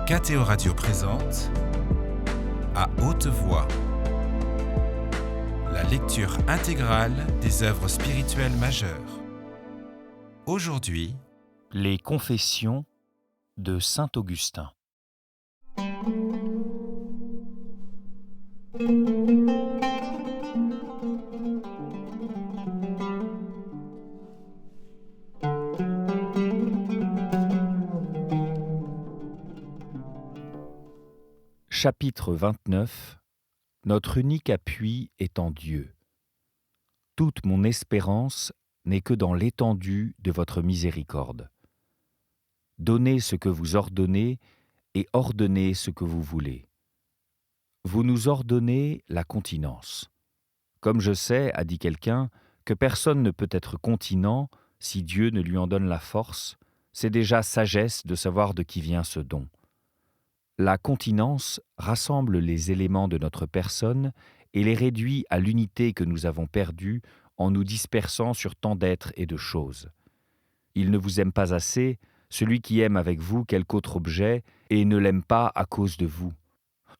KTO Radio présente À haute voix, la lecture intégrale des œuvres spirituelles majeures. Aujourd'hui, les Confessions de saint Augustin. Chapitre 29. Notre unique appui est en Dieu. Toute mon espérance n'est que dans l'étendue de votre miséricorde. Donnez ce que vous ordonnez et ordonnez ce que vous voulez. Vous nous ordonnez la continence. Comme je sais, a dit quelqu'un, que personne ne peut être continent si Dieu ne lui en donne la force, c'est déjà sagesse de savoir de qui vient ce don. La continence rassemble les éléments de notre personne et les réduit à l'unité que nous avons perdue en nous dispersant sur tant d'êtres et de choses. Il ne vous aime pas assez, celui qui aime avec vous quelque autre objet et ne l'aime pas à cause de vous.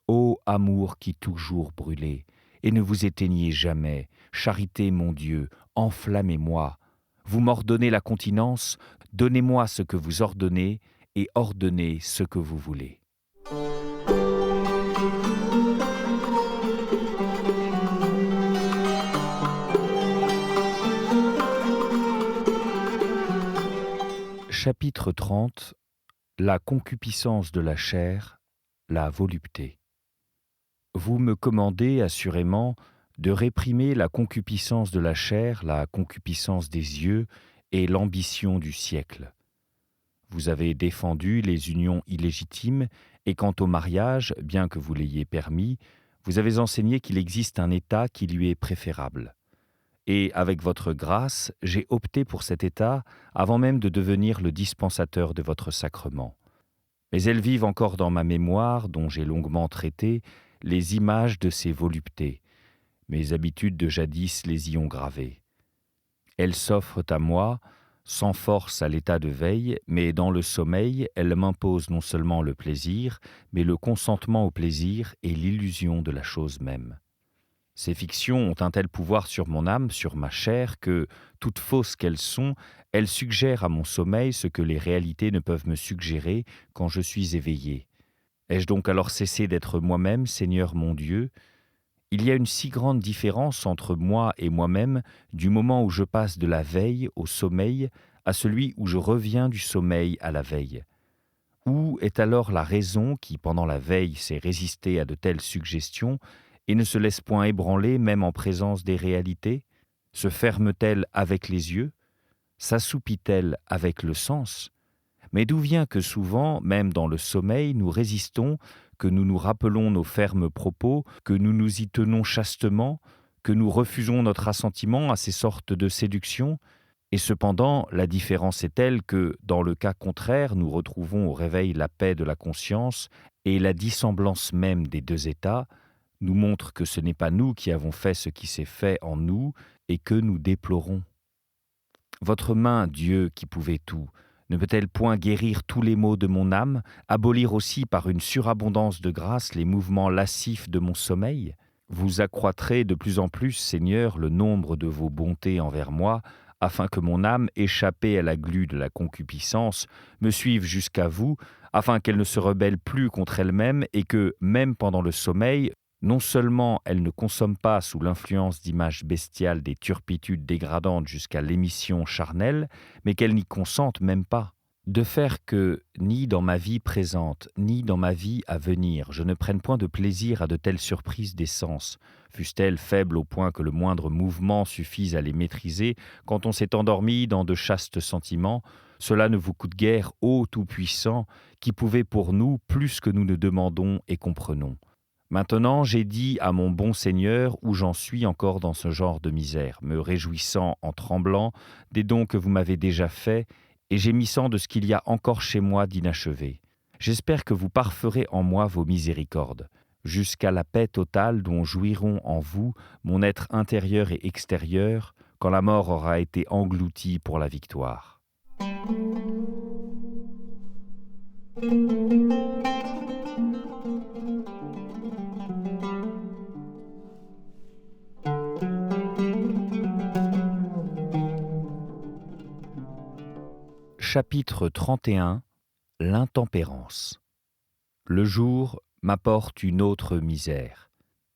Ô amour qui toujours brûlez, et ne vous éteignez jamais, charité mon Dieu, enflammez-moi. Vous m'ordonnez la continence, donnez-moi ce que vous ordonnez et ordonnez ce que vous voulez. Chapitre 30. La concupiscence de la chair, la volupté. Vous me commandez assurément de réprimer la concupiscence de la chair, la concupiscence des yeux et l'ambition du siècle. Vous avez défendu les unions illégitimes et quant au mariage, bien que vous l'ayez permis, vous avez enseigné qu'il existe un état qui lui est préférable. Et avec votre grâce, j'ai opté pour cet état avant même de devenir le dispensateur de votre sacrement. Mais elles vivent encore dans ma mémoire, dont j'ai longuement traité, les images de ces voluptés. Mes habitudes de jadis les y ont gravées. Elles s'offrent à moi, sans force à l'état de veille, mais dans le sommeil, elles m'imposent non seulement le plaisir, mais le consentement au plaisir et l'illusion de la chose même. Ces fictions ont un tel pouvoir sur mon âme, sur ma chair, que, toutes fausses qu'elles sont, elles suggèrent à mon sommeil ce que les réalités ne peuvent me suggérer quand je suis éveillé. Ai-je donc alors cessé d'être moi-même, Seigneur mon Dieu ? Il y a une si grande différence entre moi et moi-même du moment où je passe de la veille au sommeil à celui où je reviens du sommeil à la veille. Où est alors la raison qui, pendant la veille, sait résister à de telles suggestions et ne se laisse point ébranler même en présence des réalités? Se ferme-t-elle avec les yeux? S'assoupit-elle avec le sens? Mais d'où vient que souvent, même dans le sommeil, nous résistons, que nous nous rappelons nos fermes propos, que nous nous y tenons chastement, que nous refusons notre assentiment à ces sortes de séductions? Et cependant, la différence est telle que, dans le cas contraire, nous retrouvons au réveil la paix de la conscience et la dissemblance même des deux états, nous montre que ce n'est pas nous qui avons fait ce qui s'est fait en nous et que nous déplorons. Votre main, Dieu, qui pouvait tout, ne peut-elle point guérir tous les maux de mon âme, abolir aussi par une surabondance de grâce les mouvements lascifs de mon sommeil? Vous accroîtrez de plus en plus, Seigneur, le nombre de vos bontés envers moi, afin que mon âme, échappée à la glu de la concupiscence, me suive jusqu'à vous, afin qu'elle ne se rebelle plus contre elle-même et que, même pendant le sommeil, non seulement elle ne consomme pas sous l'influence d'images bestiales des turpitudes dégradantes jusqu'à l'émission charnelle, mais qu'elle n'y consente même pas. De faire que, ni dans ma vie présente, ni dans ma vie à venir, je ne prenne point de plaisir à de telles surprises des sens, fussent-elles faibles au point que le moindre mouvement suffise à les maîtriser, quand on s'est endormi dans de chastes sentiments, cela ne vous coûte guère, ô Tout-Puissant, qui pouvez pour nous plus que nous ne demandons et comprenons. Maintenant, j'ai dit à mon bon Seigneur où j'en suis encore dans ce genre de misère, me réjouissant en tremblant des dons que vous m'avez déjà faits et gémissant de ce qu'il y a encore chez moi d'inachevé. J'espère que vous parferez en moi vos miséricordes, jusqu'à la paix totale dont jouiront en vous mon être intérieur et extérieur, quand la mort aura été engloutie pour la victoire. Chapitre 31. L'intempérance. Le jour m'apporte une autre misère,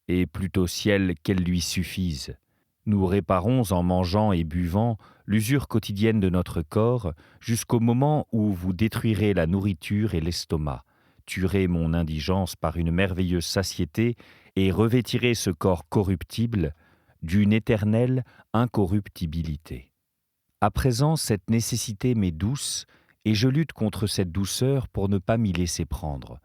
et plutôt ciel qu'elle lui suffise. Nous réparons en mangeant et buvant l'usure quotidienne de notre corps jusqu'au moment où vous détruirez la nourriture et l'estomac, tuerez mon indigence par une merveilleuse satiété et revêtirez ce corps corruptible d'une éternelle incorruptibilité. À présent, cette nécessité m'est douce, et je lutte contre cette douceur pour ne pas m'y laisser prendre.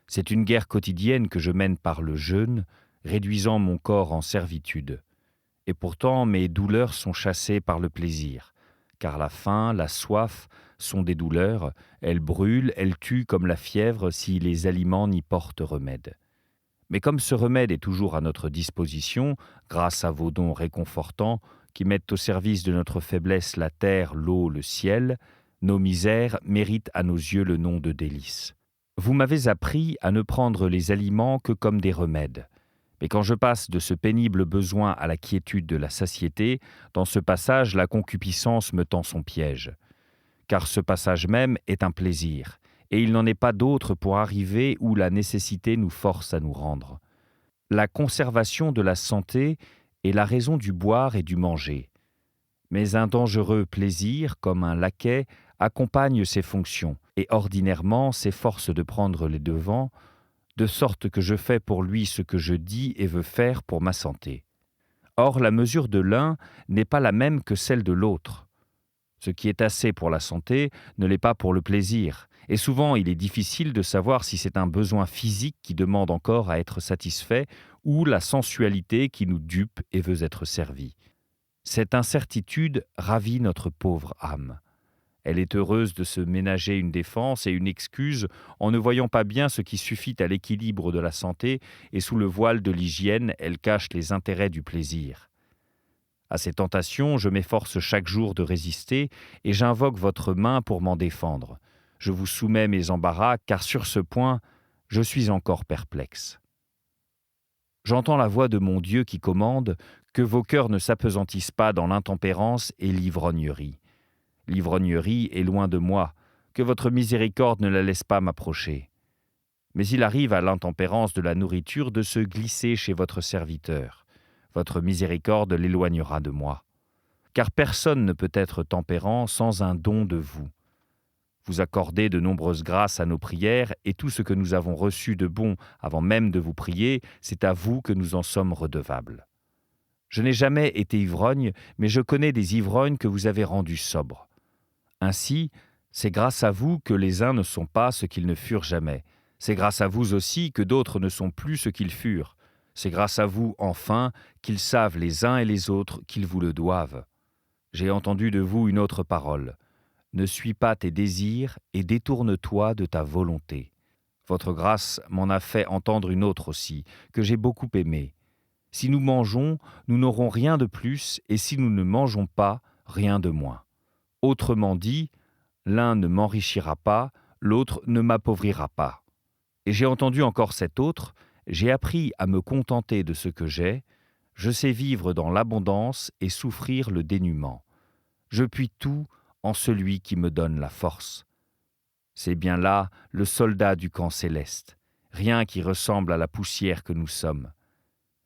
C'est une guerre quotidienne que je mène par le jeûne, réduisant mon corps en servitude. Et pourtant, mes douleurs sont chassées par le plaisir, car la faim, la soif sont des douleurs, elles brûlent, elles tuent comme la fièvre si les aliments n'y portent remède. Mais comme ce remède est toujours à notre disposition, grâce à vos dons réconfortants, qui mettent au service de notre faiblesse la terre, l'eau, le ciel, nos misères méritent à nos yeux le nom de délices. Vous m'avez appris à ne prendre les aliments que comme des remèdes. Mais quand je passe de ce pénible besoin à la quiétude de la satiété, dans ce passage, la concupiscence me tend son piège. Car ce passage même est un plaisir, et il n'en est pas d'autre pour arriver où la nécessité nous force à nous rendre. La conservation de la santé est la raison du boire et du manger. Mais un dangereux plaisir, comme un laquais, accompagne ses fonctions, et ordinairement s'efforce de prendre les devants, de sorte que je fais pour lui ce que je dis et veux faire pour ma santé. Or, la mesure de l'un n'est pas la même que celle de l'autre. Ce qui est assez pour la santé ne l'est pas pour le plaisir, et souvent il est difficile de savoir si c'est un besoin physique qui demande encore à être satisfait ou la sensualité qui nous dupe et veut être servie. Cette incertitude ravit notre pauvre âme. Elle est heureuse de se ménager une défense et une excuse en ne voyant pas bien ce qui suffit à l'équilibre de la santé, et sous le voile de l'hygiène, elle cache les intérêts du plaisir. À ces tentations, je m'efforce chaque jour de résister, et j'invoque votre main pour m'en défendre. Je vous soumets mes embarras, car sur ce point, je suis encore perplexe. J'entends la voix de mon Dieu qui commande que vos cœurs ne s'apesantissent pas dans l'intempérance et l'ivrognerie. L'ivrognerie est loin de moi, que votre miséricorde ne la laisse pas m'approcher. Mais il arrive à l'intempérance de la nourriture de se glisser chez votre serviteur. Votre miséricorde l'éloignera de moi. Car personne ne peut être tempérant sans un don de vous. Vous accordez de nombreuses grâces à nos prières, et tout ce que nous avons reçu de bon avant même de vous prier, c'est à vous que nous en sommes redevables. Je n'ai jamais été ivrogne, mais je connais des ivrognes que vous avez rendus sobres. Ainsi, c'est grâce à vous que les uns ne sont pas ce qu'ils ne furent jamais. C'est grâce à vous aussi que d'autres ne sont plus ce qu'ils furent. C'est grâce à vous, enfin, qu'ils savent les uns et les autres qu'ils vous le doivent. J'ai entendu de vous une autre parole. Ne suis pas tes désirs et détourne-toi de ta volonté. Votre grâce m'en a fait entendre une autre aussi, que j'ai beaucoup aimée. Si nous mangeons, nous n'aurons rien de plus, et si nous ne mangeons pas, rien de moins. Autrement dit, l'un ne m'enrichira pas, l'autre ne m'appauvrira pas. Et j'ai entendu encore cette autre, j'ai appris à me contenter de ce que j'ai, je sais vivre dans l'abondance et souffrir le dénuement. Je puis tout en celui qui me donne la force. C'est bien là le soldat du camp céleste, rien qui ressemble à la poussière que nous sommes.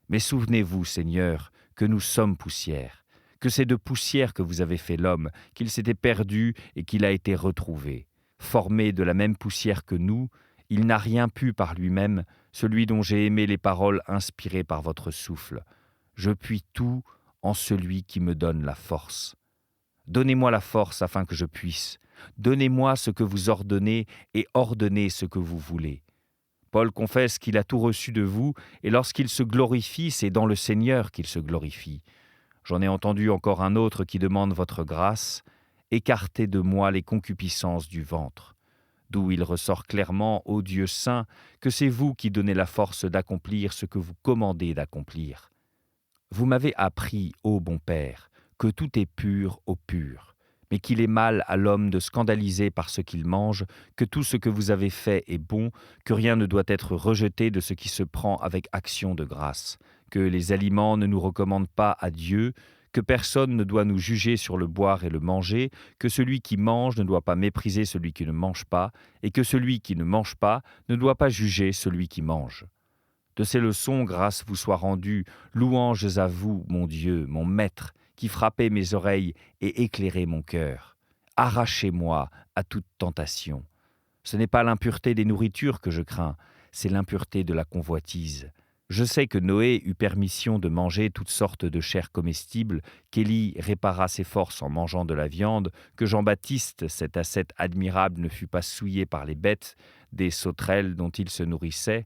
Mais souvenez-vous, Seigneur, que nous sommes poussière, que c'est de poussière que vous avez fait l'homme, qu'il s'était perdu et qu'il a été retrouvé. Formé de la même poussière que nous, il n'a rien pu par lui-même, celui dont j'ai aimé les paroles inspirées par votre souffle. Je puis tout en celui qui me donne la force. Donnez-moi la force afin que je puisse. Donnez-moi ce que vous ordonnez et ordonnez ce que vous voulez. Paul confesse qu'il a tout reçu de vous, et lorsqu'il se glorifie, c'est dans le Seigneur qu'il se glorifie. J'en ai entendu encore un autre qui demande votre grâce. Écartez de moi les concupiscences du ventre. D'où il ressort clairement, ô Dieu saint, que c'est vous qui donnez la force d'accomplir ce que vous commandez d'accomplir. Vous m'avez appris, ô bon Père, que tout est pur au pur, mais qu'il est mal à l'homme de scandaliser par ce qu'il mange, que tout ce que vous avez fait est bon, que rien ne doit être rejeté de ce qui se prend avec action de grâce, que les aliments ne nous recommandent pas à Dieu, que personne ne doit nous juger sur le boire et le manger, que celui qui mange ne doit pas mépriser celui qui ne mange pas, et que celui qui ne mange pas ne doit pas juger celui qui mange. De ces leçons, grâce vous soit rendue, louanges à vous, mon Dieu, mon Maître, qui frappez mes oreilles et éclairez mon cœur. Arrachez-moi à toute tentation. Ce n'est pas l'impureté des nourritures que je crains, c'est l'impureté de la convoitise. Je sais que Noé eut permission de manger toutes sortes de chairs comestibles, qu'Élie répara ses forces en mangeant de la viande, que Jean-Baptiste, cet ascète admirable, ne fut pas souillé par les bêtes, des sauterelles dont il se nourrissait,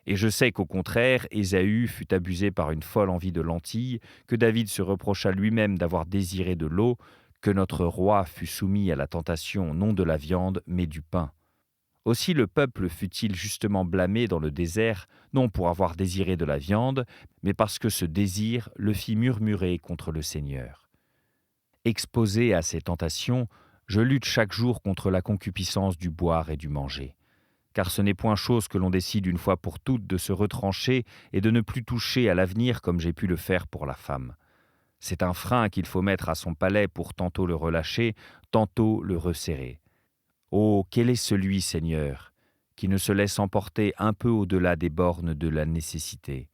et je sais qu'au contraire, Ésaü fut abusé par une folle envie de lentilles, que David se reprocha lui-même d'avoir désiré de l'eau, que notre roi fut soumis à la tentation non de la viande, mais du pain. Aussi le peuple fut-il justement blâmé dans le désert, non pour avoir désiré de la viande, mais parce que ce désir le fit murmurer contre le Seigneur. Exposé à ces tentations, je lutte chaque jour contre la concupiscence du boire et du manger. Car ce n'est point chose que l'on décide une fois pour toutes de se retrancher et de ne plus toucher à l'avenir comme j'ai pu le faire pour la femme. C'est un frein qu'il faut mettre à son palais pour tantôt le relâcher, tantôt le resserrer. Oh, quel est celui, Seigneur, qui ne se laisse emporter un peu au-delà des bornes de la nécessité.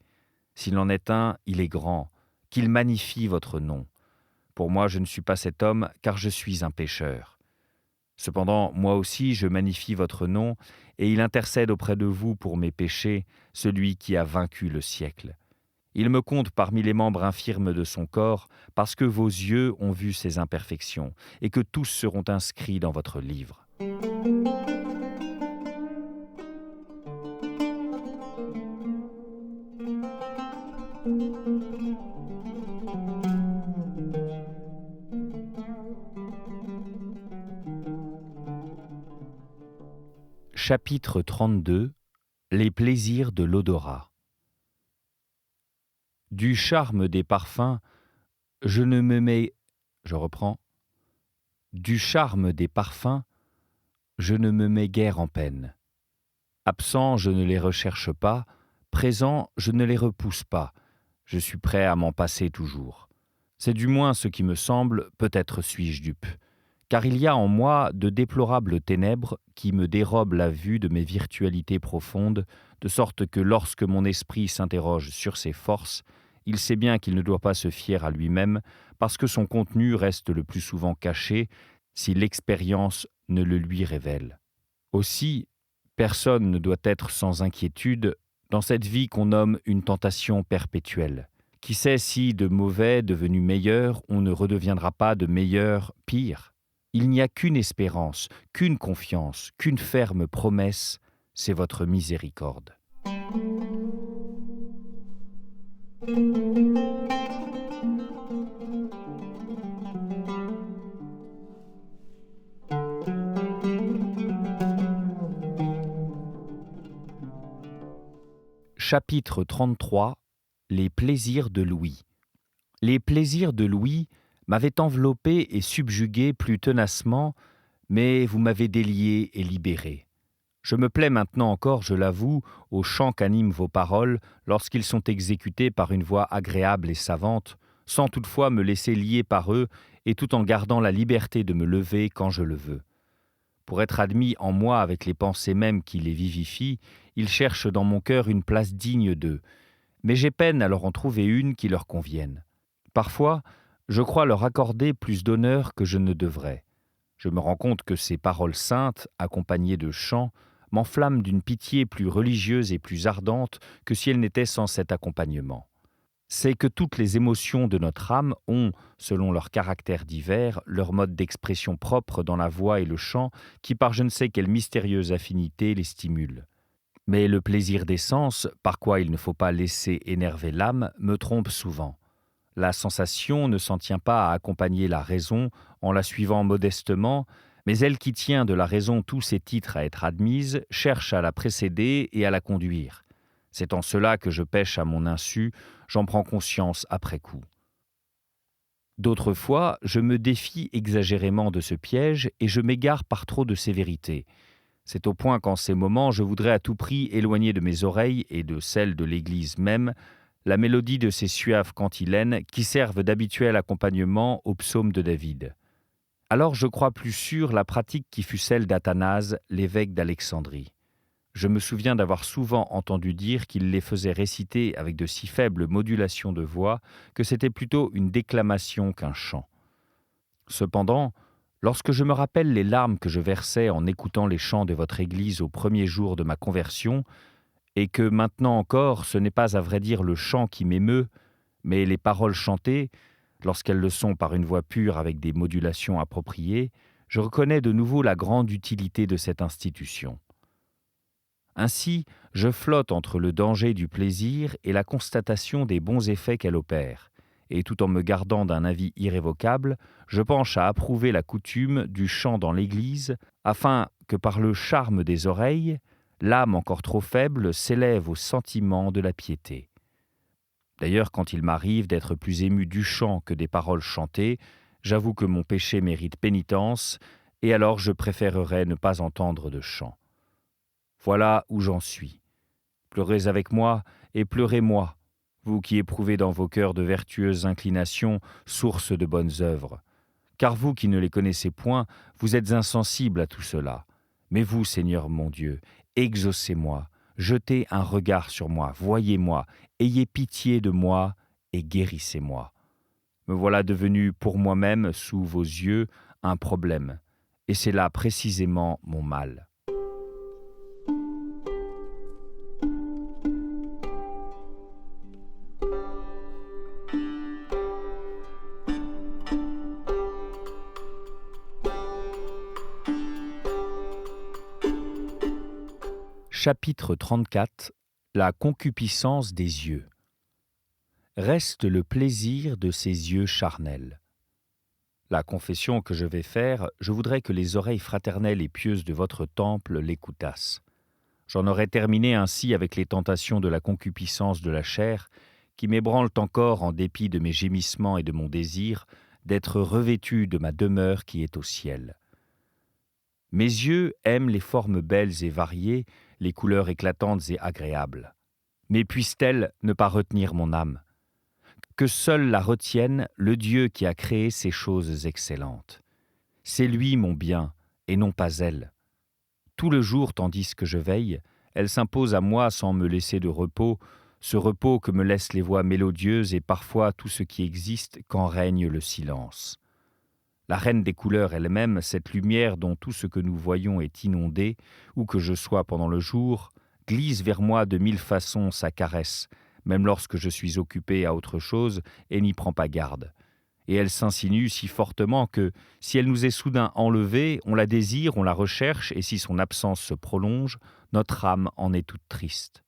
S'il en est un, il est grand, qu'il magnifie votre nom. Pour moi, je ne suis pas cet homme, car je suis un pécheur. Cependant, moi aussi, je magnifie votre nom, et il intercède auprès de vous pour mes péchés, celui qui a vaincu le siècle. Il me compte parmi les membres infirmes de son corps, parce que vos yeux ont vu ses imperfections, et que tous seront inscrits dans votre livre. Chapitre 32 « Les plaisirs de l'odorat » Du charme des parfums, je ne me mets... Je reprends. Du charme des parfums, je ne me mets guère en peine. Absent, je ne les recherche pas, présent, je ne les repousse pas. Je suis prêt à m'en passer toujours. C'est du moins ce qui me semble, peut-être suis-je dupe. Car il y a en moi de déplorables ténèbres qui me dérobent la vue de mes virtualités profondes, de sorte que lorsque mon esprit s'interroge sur ses forces, il sait bien qu'il ne doit pas se fier à lui-même, parce que son contenu reste le plus souvent caché, si l'expérience ne le lui révèle. Aussi, personne ne doit être sans inquiétude dans cette vie qu'on nomme une tentation perpétuelle. Qui sait si, de mauvais devenu meilleur, on ne redeviendra pas de meilleur pire? Il n'y a qu'une espérance, qu'une confiance, qu'une ferme promesse, c'est votre miséricorde. Chapitre 33 « Les plaisirs de Louis » Les plaisirs de Louis m'avaient enveloppé et subjugué plus tenacement, mais vous m'avez délié et libéré. Je me plais maintenant encore, je l'avoue, au chant qu'animent vos paroles lorsqu'ils sont exécutés par une voix agréable et savante, sans toutefois me laisser lier par eux et tout en gardant la liberté de me lever quand je le veux. Pour être admis en moi avec les pensées mêmes qui les vivifient, ils cherchent dans mon cœur une place digne d'eux, mais j'ai peine à leur en trouver une qui leur convienne. Parfois, je crois leur accorder plus d'honneur que je ne devrais. Je me rends compte que ces paroles saintes, accompagnées de chants, m'enflamment d'une pitié plus religieuse et plus ardente que si elles n'étaient sans cet accompagnement. C'est que toutes les émotions de notre âme ont, selon leur caractère divers, leur mode d'expression propre dans la voix et le chant qui, par je ne sais quelle mystérieuse affinité, les stimule. Mais le plaisir des sens, par quoi il ne faut pas laisser énerver l'âme, me trompe souvent. La sensation ne s'en tient pas à accompagner la raison en la suivant modestement, mais elle qui tient de la raison tous ses titres à être admise, cherche à la précéder et à la conduire. C'est en cela que je pêche à mon insu, j'en prends conscience après coup. D'autres fois, je me défie exagérément de ce piège et je m'égare par trop de sévérité. C'est au point qu'en ces moments, je voudrais à tout prix éloigner de mes oreilles et de celles de l'Église même la mélodie de ces suaves cantilènes qui servent d'habituel accompagnement aux psaumes de David. Alors je crois plus sûr la pratique qui fut celle d'Athanase, l'évêque d'Alexandrie. Je me souviens d'avoir souvent entendu dire qu'il les faisait réciter avec de si faibles modulations de voix que c'était plutôt une déclamation qu'un chant. Cependant, lorsque je me rappelle les larmes que je versais en écoutant les chants de votre Église au premier jour de ma conversion, et que maintenant encore ce n'est pas à vrai dire le chant qui m'émeut, mais les paroles chantées, lorsqu'elles le sont par une voix pure avec des modulations appropriées, je reconnais de nouveau la grande utilité de cette institution. Ainsi, je flotte entre le danger du plaisir et la constatation des bons effets qu'elle opère, et tout en me gardant d'un avis irrévocable, je penche à approuver la coutume du chant dans l'Église, afin que par le charme des oreilles, l'âme encore trop faible s'élève au sentiment de la piété. D'ailleurs, quand il m'arrive d'être plus ému du chant que des paroles chantées, j'avoue que mon péché mérite pénitence, et alors je préférerais ne pas entendre de chant. Voilà où j'en suis. Pleurez avec moi et pleurez-moi, vous qui éprouvez dans vos cœurs de vertueuses inclinations, source de bonnes œuvres. Car vous qui ne les connaissez point, vous êtes insensibles à tout cela. Mais vous, Seigneur mon Dieu, exaucez-moi, jetez un regard sur moi, voyez-moi, ayez pitié de moi et guérissez-moi. Me voilà devenu pour moi-même, sous vos yeux, un problème, et c'est là précisément mon mal. Chapitre 34 « La concupiscence des yeux ». Reste le plaisir de ces yeux charnels. La confession que je vais faire, je voudrais que les oreilles fraternelles et pieuses de votre temple l'écoutassent. J'en aurais terminé ainsi avec les tentations de la concupiscence de la chair, qui m'ébranlent encore en dépit de mes gémissements et de mon désir, d'être revêtu de ma demeure qui est au ciel. Mes yeux aiment les formes belles et variées, les couleurs éclatantes et agréables. Mais puisse-t-elle ne pas retenir mon âme ? Que seul la retienne le Dieu qui a créé ces choses excellentes. C'est lui mon bien, et non pas elle. Tout le jour, tandis que je veille, elle s'impose à moi sans me laisser de repos, ce repos que me laissent les voix mélodieuses et parfois tout ce qui existe quand règne le silence. La reine des couleurs elle-même, cette lumière dont tout ce que nous voyons est inondé, où que je sois pendant le jour, glisse vers moi de mille façons sa caresse, même lorsque je suis occupé à autre chose et n'y prends pas garde. Et elle s'insinue si fortement que, si elle nous est soudain enlevée, on la désire, on la recherche, et si son absence se prolonge, notre âme en est toute triste.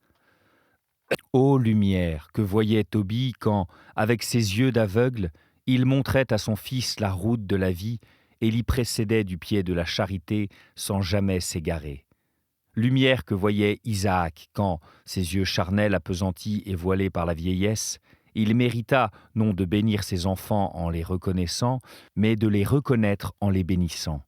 Ô lumière que voyait Tobie quand, avec ses yeux d'aveugle, il montrait à son fils la route de la vie et l'y précédait du pied de la charité sans jamais s'égarer. Lumière que voyait Isaac quand, ses yeux charnels appesantis et voilés par la vieillesse, il mérita non de bénir ses enfants en les reconnaissant, mais de les reconnaître en les bénissant.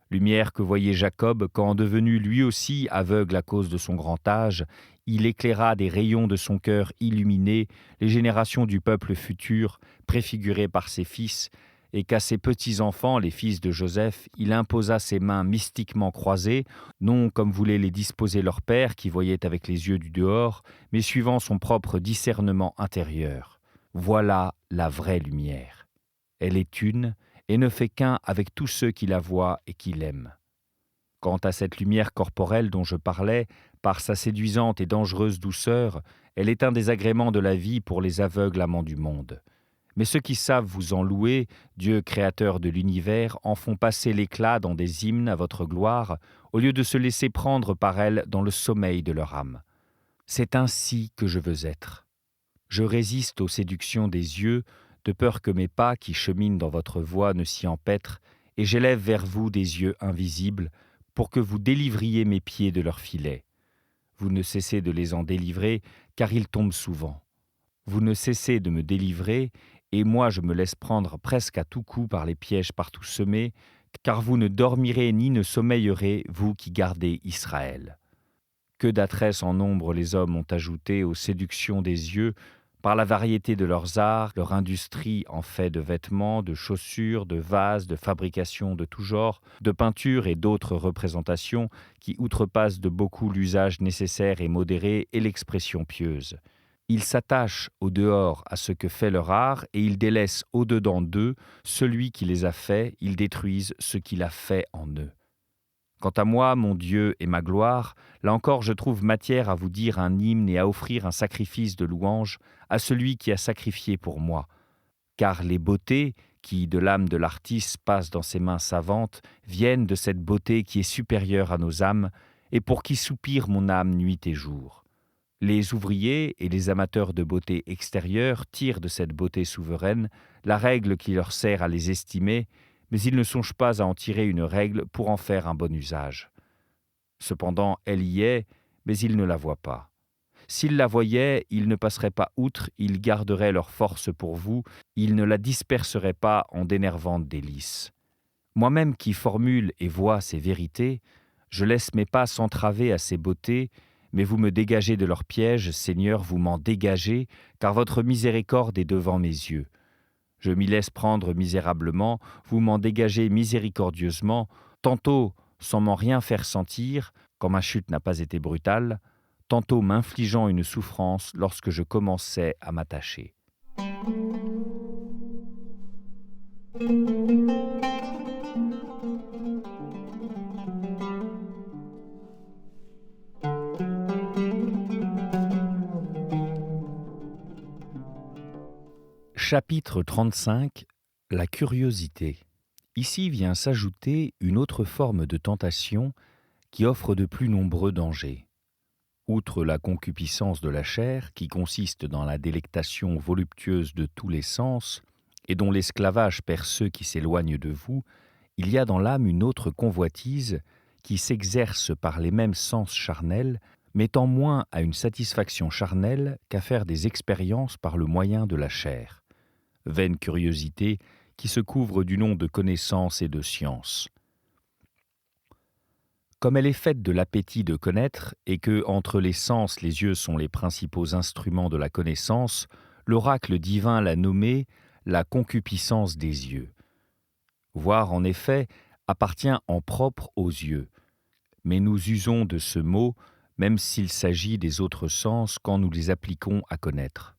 Lumière que voyait Jacob quand, devenu lui aussi aveugle à cause de son grand âge, il éclaira des rayons de son cœur illuminé les générations du peuple futur, préfigurées par ses fils, et qu'à ses petits-enfants, les fils de Joseph, il imposa ses mains mystiquement croisées, non comme voulait les disposer leur père, qui voyait avec les yeux du dehors, mais suivant son propre discernement intérieur. Voilà la vraie lumière. Elle est une, et ne fait qu'un avec tous ceux qui la voient et qui l'aiment. Quant à cette lumière corporelle dont je parlais, par sa séduisante et dangereuse douceur, elle est un des agréments de la vie pour les aveugles amants du monde. Mais ceux qui savent vous en louer, Dieu créateur de l'univers, en font passer l'éclat dans des hymnes à votre gloire, au lieu de se laisser prendre par elle dans le sommeil de leur âme. C'est ainsi que je veux être. Je résiste aux séductions des yeux, de peur que mes pas qui cheminent dans votre voie ne s'y empêtrent, et j'élève vers vous des yeux invisibles, pour que vous délivriez mes pieds de leurs filets. Vous ne cessez de les en délivrer, car ils tombent souvent. Vous ne cessez de me délivrer, et moi je me laisse prendre presque à tout coup par les pièges partout semés, car vous ne dormirez ni ne sommeillerez, vous qui gardez Israël. Que d'adresse en nombre les hommes ont ajouté aux séductions des yeux, par la variété de leurs arts, leur industrie en fait de vêtements, de chaussures, de vases, de fabrication de tout genre, de peintures et d'autres représentations qui outrepassent de beaucoup l'usage nécessaire et modéré et l'expression pieuse. Ils s'attachent au dehors à ce que fait leur art et ils délaissent au-dedans d'eux celui qui les a faits, ils détruisent ce qu'il a fait en eux. Quant à moi, mon Dieu et ma gloire, là encore je trouve matière à vous dire un hymne et à offrir un sacrifice de louange à celui qui a sacrifié pour moi. Car les beautés qui, de l'âme de l'artiste, passent dans ses mains savantes, viennent de cette beauté qui est supérieure à nos âmes et pour qui soupire mon âme nuit et jour. Les ouvriers et les amateurs de beauté extérieure tirent de cette beauté souveraine la règle qui leur sert à les estimer, mais ils ne songent pas à en tirer une règle pour en faire un bon usage. Cependant, elle y est, mais ils ne la voient pas. S'ils la voyaient, ils ne passeraient pas outre, ils garderaient leur force pour vous, ils ne la disperseraient pas en d'énervantes délices. Moi-même qui formule et vois ces vérités, je laisse mes pas s'entraver à ces beautés, mais vous me dégagez de leurs pièges, Seigneur, vous m'en dégagez, car votre miséricorde est devant mes yeux. Je m'y laisse prendre misérablement, vous m'en dégagez miséricordieusement, tantôt sans m'en rien faire sentir, quand ma chute n'a pas été brutale, tantôt m'infligeant une souffrance lorsque je commençais à m'attacher. Chapitre 35 – La curiosité. Ici vient s'ajouter une autre forme de tentation qui offre de plus nombreux dangers. Outre la concupiscence de la chair, qui consiste dans la délectation voluptueuse de tous les sens, et dont l'esclavage perd ceux qui s'éloignent de vous, il y a dans l'âme une autre convoitise qui s'exerce par les mêmes sens charnels, mais tend moins à une satisfaction charnelle qu'à faire des expériences par le moyen de la chair. Vaine curiosité qui se couvre du nom de connaissance et de science. Comme elle est faite de l'appétit de connaître et que, entre les sens, les yeux sont les principaux instruments de la connaissance, l'oracle divin l'a nommée la concupiscence des yeux. Voir, en effet, appartient en propre aux yeux, mais nous usons de ce mot, même s'il s'agit des autres sens, quand nous les appliquons à connaître.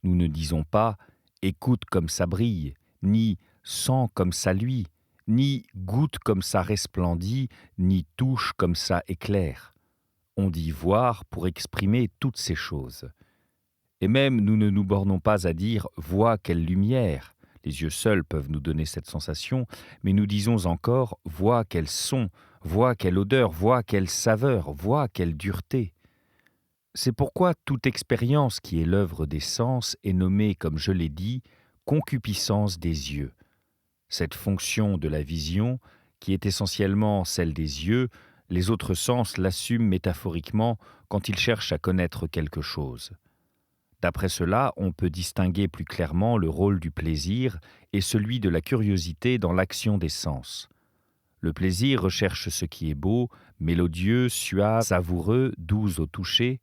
Nous ne disons pas « écoute comme ça brille », ni « sens comme ça luit », ni « goûte comme ça resplendit », ni « touche comme ça éclaire ». On dit « voir » pour exprimer toutes ces choses. Et même nous ne nous bornons pas à dire « vois quelle lumière ». Les yeux seuls peuvent nous donner cette sensation, mais nous disons encore « vois quel son », « vois quelle odeur »,« vois quelle saveur »,« vois quelle dureté ». C'est pourquoi toute expérience qui est l'œuvre des sens est nommée, comme je l'ai dit, concupiscence des yeux. Cette fonction de la vision, qui est essentiellement celle des yeux, les autres sens l'assument métaphoriquement quand ils cherchent à connaître quelque chose. D'après cela, on peut distinguer plus clairement le rôle du plaisir et celui de la curiosité dans l'action des sens. Le plaisir recherche ce qui est beau, mélodieux, suave, savoureux, doux au toucher,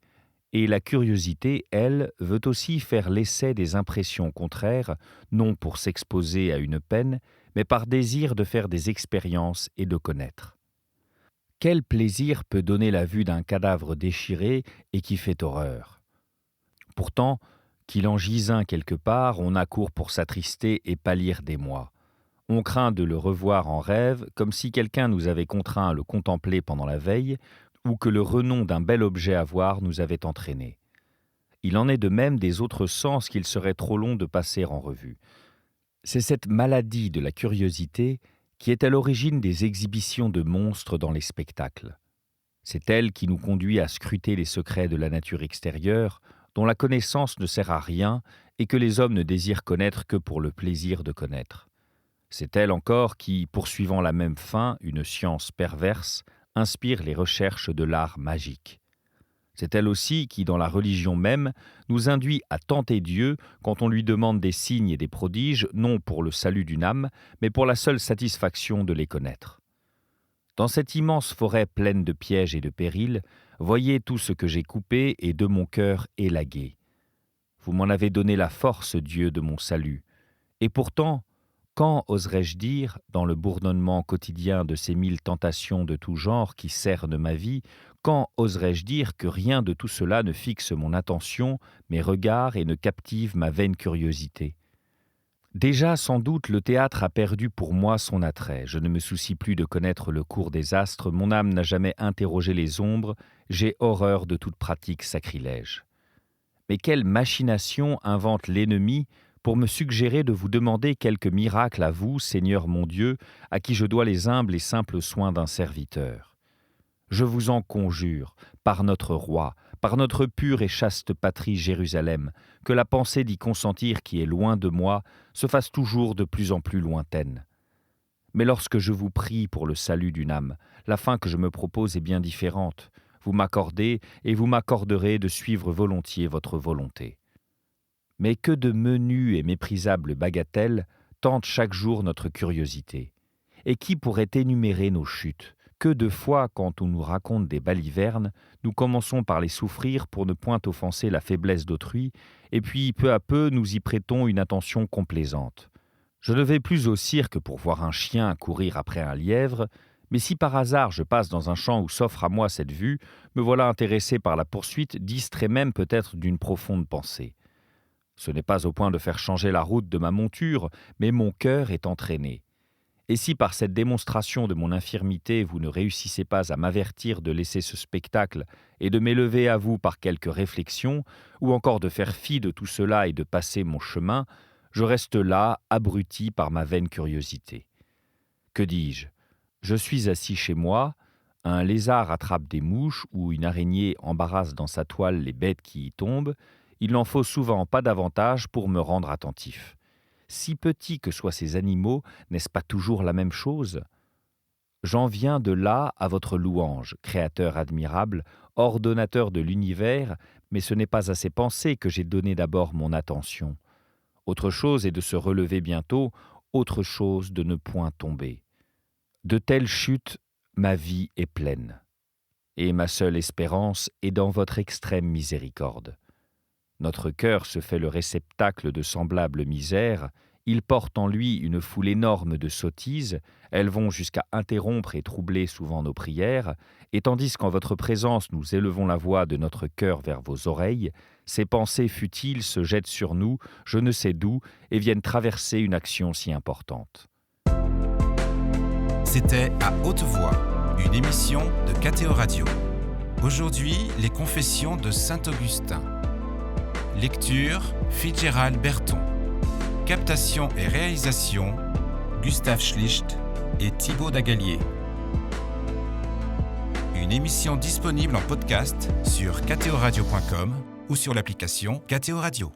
et la curiosité, elle, veut aussi faire l'essai des impressions contraires, non pour s'exposer à une peine, mais par désir de faire des expériences et de connaître. Quel plaisir peut donner la vue d'un cadavre déchiré et qui fait horreur ? Pourtant, qu'il en gise un quelque part, on accourt pour s'attrister et pâlir d'émoi. On craint de le revoir en rêve, comme si quelqu'un nous avait contraint à le contempler pendant la veille, ou que le renom d'un bel objet à voir nous avait entraînés. Il en est de même des autres sens qu'il serait trop long de passer en revue. C'est cette maladie de la curiosité qui est à l'origine des exhibitions de monstres dans les spectacles. C'est elle qui nous conduit à scruter les secrets de la nature extérieure, dont la connaissance ne sert à rien et que les hommes ne désirent connaître que pour le plaisir de connaître. C'est elle encore qui, poursuivant la même fin, une science perverse, inspire les recherches de l'art magique. C'est elle aussi qui, dans la religion même, nous induit à tenter Dieu quand on lui demande des signes et des prodiges, non pour le salut d'une âme, mais pour la seule satisfaction de les connaître. Dans cette immense forêt pleine de pièges et de périls, voyez tout ce que j'ai coupé et de mon cœur élagué. Vous m'en avez donné la force, Dieu de mon salut. Et pourtant, quand oserais-je dire, dans le bourdonnement quotidien de ces 1000 tentations de tout genre qui cernent ma vie, quand oserais-je dire que rien de tout cela ne fixe mon attention, mes regards et ne captive ma vaine curiosité ? Déjà, sans doute, le théâtre a perdu pour moi son attrait. Je ne me soucie plus de connaître le cours des astres, mon âme n'a jamais interrogé les ombres, j'ai horreur de toute pratique sacrilège. Mais quelle machination invente l'ennemi pour me suggérer de vous demander quelque miracle à vous, Seigneur mon Dieu, à qui je dois les humbles et simples soins d'un serviteur. Je vous en conjure, par notre roi, par notre pure et chaste patrie Jérusalem, que la pensée d'y consentir qui est loin de moi se fasse toujours de plus en plus lointaine. Mais lorsque je vous prie pour le salut d'une âme, la fin que je me propose est bien différente. Vous m'accordez et vous m'accorderez de suivre volontiers votre volonté. Mais que de menues et méprisables bagatelles tentent chaque jour notre curiosité. Et qui pourrait énumérer nos chutes ? Que de fois, quand on nous raconte des balivernes, nous commençons par les souffrir pour ne point offenser la faiblesse d'autrui, et puis peu à peu nous y prêtons une attention complaisante. Je ne vais plus au cirque pour voir un chien courir après un lièvre, mais si par hasard je passe dans un champ où s'offre à moi cette vue, me voilà intéressé par la poursuite, distrait même peut-être d'une profonde pensée. Ce n'est pas au point de faire changer la route de ma monture, mais mon cœur est entraîné. Et si par cette démonstration de mon infirmité vous ne réussissez pas à m'avertir de laisser ce spectacle et de m'élever à vous par quelques réflexions, ou encore de faire fi de tout cela et de passer mon chemin, je reste là, abruti par ma vaine curiosité. Que dis-je ? Je suis assis chez moi, un lézard attrape des mouches ou une araignée embarrasse dans sa toile les bêtes qui y tombent, il n'en faut souvent pas davantage pour me rendre attentif. Si petits que soient ces animaux, n'est-ce pas toujours la même chose ? J'en viens de là à votre louange, Créateur admirable, ordonnateur de l'univers, mais ce n'est pas à ces pensées que j'ai donné d'abord mon attention. Autre chose est de se relever bientôt, autre chose de ne point tomber. De telles chutes, ma vie est pleine. Et ma seule espérance est dans votre extrême miséricorde. Notre cœur se fait le réceptacle de semblables misères, il porte en lui une foule énorme de sottises, elles vont jusqu'à interrompre et troubler souvent nos prières, et tandis qu'en votre présence nous élevons la voix de notre cœur vers vos oreilles, ces pensées futiles se jettent sur nous, je ne sais d'où, et viennent traverser une action si importante. C'était À Haute Voix, une émission de KTO Radio. Aujourd'hui, les confessions de saint Augustin. Lecture, Fitzgerald Berton. Captation et réalisation, Gustave Schlicht et Thibaut Dagalier. Une émission disponible en podcast sur ktoradio.com ou sur l'application KTO Radio.